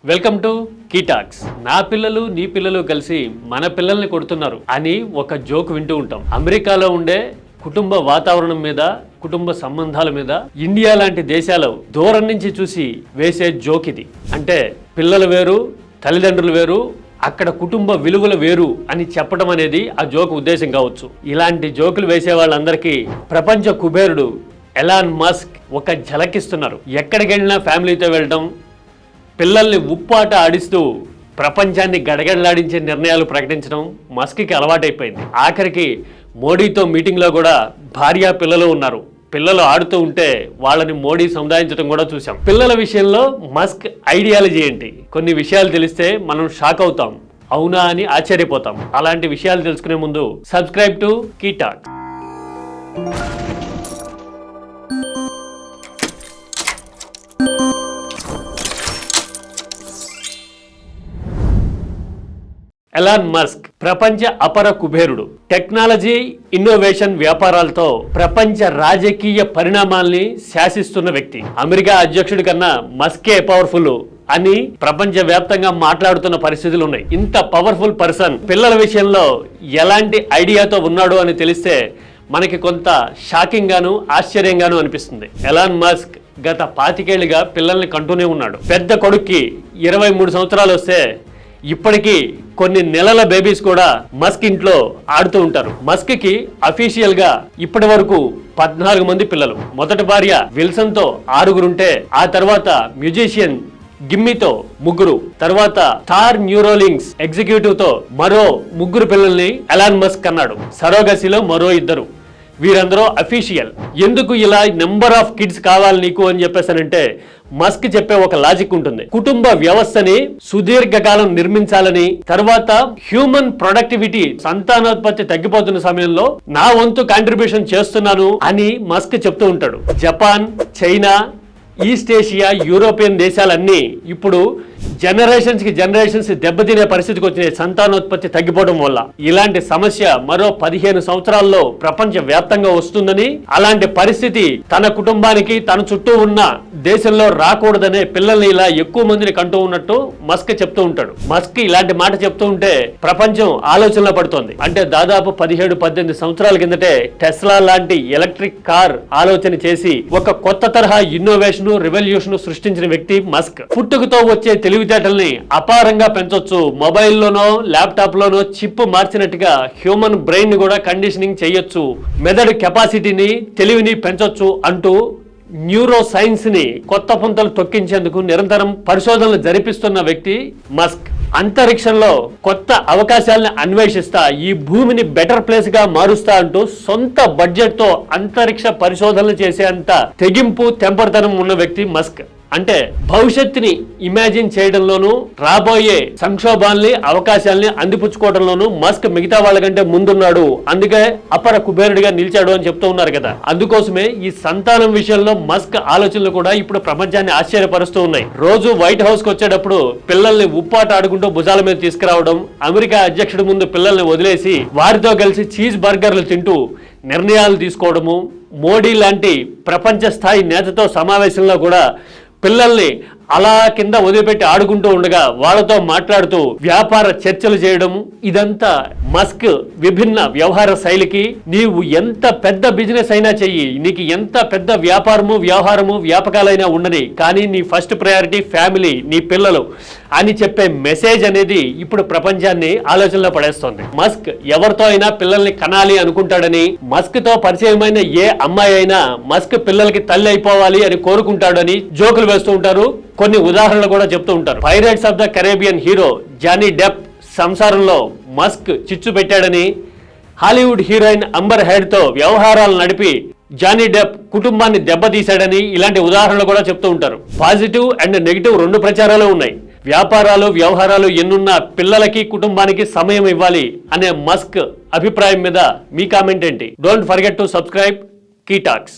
Welcome to కీటాక్స్. నా పిల్లలు నీ పిల్లలు కలిసి మన పిల్లల్ని కొడుతున్నారు అని ఒక జోక్ వింటూ ఉంటాం. అమెరికాలో ఉండే కుటుంబ వాతావరణం మీద, కుటుంబ సంబంధాల మీద ఇండియా లాంటి దేశాలు దూరం నుంచి చూసి వేసే జోక్ ఇది. అంటే పిల్లలు వేరు, తల్లిదండ్రులు వేరు, అక్కడ కుటుంబ విలువలు వేరు అని చెప్పడం అనేది ఆ జోక్ ఉద్దేశం కావచ్చు. ఇలాంటి జోకులు వేసే వాళ్ళందరికీ ప్రపంచ కుబేరుడు ఎలాన్ మస్క్ ఒక ఝలకిస్తున్నారు. ఎక్కడికి వెళ్ళినా ఫ్యామిలీతో వెళ్ళడం, పిల్లల్ని ఉప్పాట ఆడిస్తూ ప్రపంచాన్ని గడగడలాడించే నిర్ణయాలు ప్రకటించడం మస్క్కి అలవాటైపోయింది. ఆఖరికి మోడీతో మీటింగ్లో కూడా భార్య పిల్లలు ఉన్నారు. పిల్లలు ఆడుతూ ఉంటే వాళ్ళని మోడీ సముదాయించడం కూడా చూసాం. పిల్లల విషయంలో మస్క్ ఐడియాలజీ ఏంటి? కొన్ని విషయాలు తెలిస్తే మనం షాక్ అవుతాం, అవునా అని ఆశ్చర్యపోతాం. అలాంటి విషయాలు తెలుసుకునే ముందు సబ్స్క్రైబ్ టు కీటాక్. ఎలాన్ మస్క్ ప్రపంచ అపర కుబేరుడు. టెక్నాలజీ, ఇన్నోవేషన్ వ్యాపారాలతో ప్రపంచ రాజకీయ పరిణామాల్ని శాసిస్తున్న వ్యక్తి. అమెరికా అధ్యక్షుడి కన్నా మస్కే పవర్ఫుల్ అని ప్రపంచ వ్యాప్తంగా మాట్లాడుతున్న పరిస్థితులు ఉన్నాయి. ఇంత పవర్ఫుల్ పర్సన్ పిల్లల విషయంలో ఎలాంటి ఐడియాతో ఉన్నాడు అని తెలిస్తే మనకి కొంత షాకింగ్ గాను, ఆశ్చర్యంగాను అనిపిస్తుంది. ఎలాన్ మస్క్ గత 25 ఏళ్లుగా పిల్లల్ని కంటూనే ఉన్నాడు. పెద్ద కొడుక్కి 23 సంవత్సరాలు వస్తే ఇప్పటికీ కొన్ని నెలల బేబీస్ కూడా మస్క్ ఇంట్లో ఆడుతూ ఉంటారు. మస్క్ కి అఫీషియల్ గా ఇప్పటి వరకు 14 మంది పిల్లలు. మొదటి భార్య విల్సన్ తో 6 ఉంటే, ఆ తర్వాత మ్యూజిషియన్ గిమ్మీతో 3, తర్వాత థార్ న్యూరోలింక్స్ ఎగ్జిక్యూటివ్ తో మరో 3 పిల్లల్ని ఎలాన్ మస్క్ కన్నాడు. సరోగసిలో మరో 2. వీరందరూ అఫీషియల్. ఎందుకు ఇలా నెంబర్ ఆఫ్ కిడ్స్ కావాలి నీకు అని చెప్పేసానంటే మస్క్ చెప్పే ఒక లాజిక్ ఉంటుంది. కుటుంబ వ్యవస్థని సుదీర్ఘకాలం నిర్మించాలని, తర్వాత హ్యూమన్ ప్రొడక్టివిటీ, సంతానోత్పత్తి తగ్గిపోతున్న సమయంలో నా వంతు కాంట్రిబ్యూషన్ చేస్తున్నాను అని మస్క్ చెప్తూ ఉంటాడు. Japan, China, east Asia, European దేశాలన్నీ ఇప్పుడు జనరేషన్స్ దెబ్బతినే పరిస్థితికి వచ్చినాయి సంతానోత్పత్తి తగ్గిపోవడం వల్ల. ఇలాంటి సమస్య మరో 15 సంవత్సరాల్లో ప్రపంచ వ్యాప్తంగా వస్తుందని, అలాంటి పరిస్థితి తన కుటుంబానికి, తన చుట్టూ ఉన్న దేశంలో రాకూడదనే పిల్లల్ని ఇలా ఎక్కువ మందిని కంటూ ఉన్నట్టు మస్క్ చెప్తూ ఉంటాడు. మస్క్ ఇలాంటి మాట చెప్తూ ఉంటే ప్రపంచం ఆలోచనలో పడుతోంది. అంటే దాదాపు 17-18 సంవత్సరాల కిందటే టెస్లా లాంటి ఎలక్ట్రిక్ కార్ ఆలోచన చేసి ఒక కొత్త తరహా ఇన్నోవేషన్, రెవల్యూషన్ సృష్టించిన వ్యక్తి మస్క్. పుట్టుకతో వచ్చే తెలివితేటల్ని అపారంగా పెంచొచ్చు. మొబైల్లోనో ల్యాప్టాప్ లోనో చిప్ మార్చినట్టుగా హ్యూమన్ బ్రెయిన్ ని కూడా కండిషనింగ్ చేయొచ్చు. మెదడు కెపాసిటీని, తెలివిని పెంచొచ్చు అంటూ న్యూరో సైన్స్ ని కొత్త పుంతలు తొక్కించేందుకు నిరంతరం పరిశోధనలు జరిపిస్తున్న వ్యక్తి మస్క్. అంతరిక్షంలో కొత్త అవకాశాలను అన్వేషిస్తా, ఈ భూమిని బెటర్ ప్లేస్ గా మారుస్తా అంటూ సొంత బడ్జెట్ తో అంతరిక్ష పరిశోధనలు చేసేంత తెగింపు, తెంపరతనం ఉన్న వ్యక్తి మస్క్. అంటే భవిష్యత్తుని ఇమాజిన్ చేయడంలోనూ, రాబోయే సంక్షోభాల్ని, అవకాశాలని అందిపుచ్చుకోవడంలోనూ మస్క్ మిగతా వాళ్ళకంటే ముందున్నాడు. అందుకే అపర కుబేరుడిగా నిలిచాడు అని చెప్తూ ఉన్నారు కదా. అందుకోసమే ఈ సంతానం విషయంలో మస్క్ ఆలోచనలు కూడా ఇప్పుడు ప్రపంచాన్ని ఆశ్చర్యపరుస్తూ ఉన్నాయి. రోజు వైట్ హౌస్ కి వచ్చేటప్పుడు పిల్లల్ని ఉప్పాట ఆడుకుంటూ భుజాల మీద తీసుకురావడం, అమెరికా అధ్యక్షుడి ముందు పిల్లల్ని వదిలేసి వారితో కలిసి చీజ్ బర్గర్లు తింటూ నిర్ణయాలు తీసుకోవడము, మోడీ లాంటి ప్రపంచ స్థాయి నేతతో సమావేశంలో కూడా పిల్లల్ని అలా కింద వదిలిపెట్టి ఆడుకుంటూ ఉండగా వాళ్ళతో మాట్లాడుతూ వ్యాపార చర్చలు చేయడం, ఇదంతా మస్క్ విభిన్న వ్యవహార శైలికి. నీవు ఎంత పెద్ద బిజినెస్ అయినా చెయ్యి, నీకు ఎంత పెద్ద వ్యవహారము వ్యాపకాలైనా ఉండని, కానీ నీ ఫస్ట్ ప్రయారిటీ ఫ్యామిలీ, నీ పిల్లలు అని చెప్పే మెసేజ్ అనేది ఇప్పుడు ప్రపంచాన్ని ఆలోచనలో పడేస్తోంది. మస్క్ ఎవరితో అయినా పిల్లల్ని కనాలి అనుకుంటాడని, మస్క్ తో పరిచయమైన ఏ అమ్మాయి అయినా మస్క్ పిల్లలకి తల్లి అయిపోవాలి అని కోరుకుంటాడని జోకులు వేస్తూ ఉంటారు. కొన్ని ఉదాహరణలు కూడా చెప్తూ ఉంటారు. Pirates of the Caribbean hero Johnny Depp సంసారంలో మస్క్ చిచ్చు పెట్టాడని, హాలీవుడ్ హీరోయిన్ అంబర్ హెర్డ్ తో వ్యవహారాలు నడిపి జానీ డెప్ కుటుంబాన్ని దెబ్బతీశాడని ఇలాంటి ఉదాహరణలు కూడా చెప్తూ ఉంటారు. పాజిటివ్ అండ్ నెగిటివ్ 2 ప్రచారాలు ఉన్నాయి. వ్యాపారాలు, వ్యవహారాలు ఎన్నున్నా పిల్లలకి, కుటుంబానికి సమయం ఇవ్వాలి అనే మస్క్ అభిప్రాయం మీద మీ కామెంట్ ఏంటి? Don't forget to subscribe కీటాక్స్.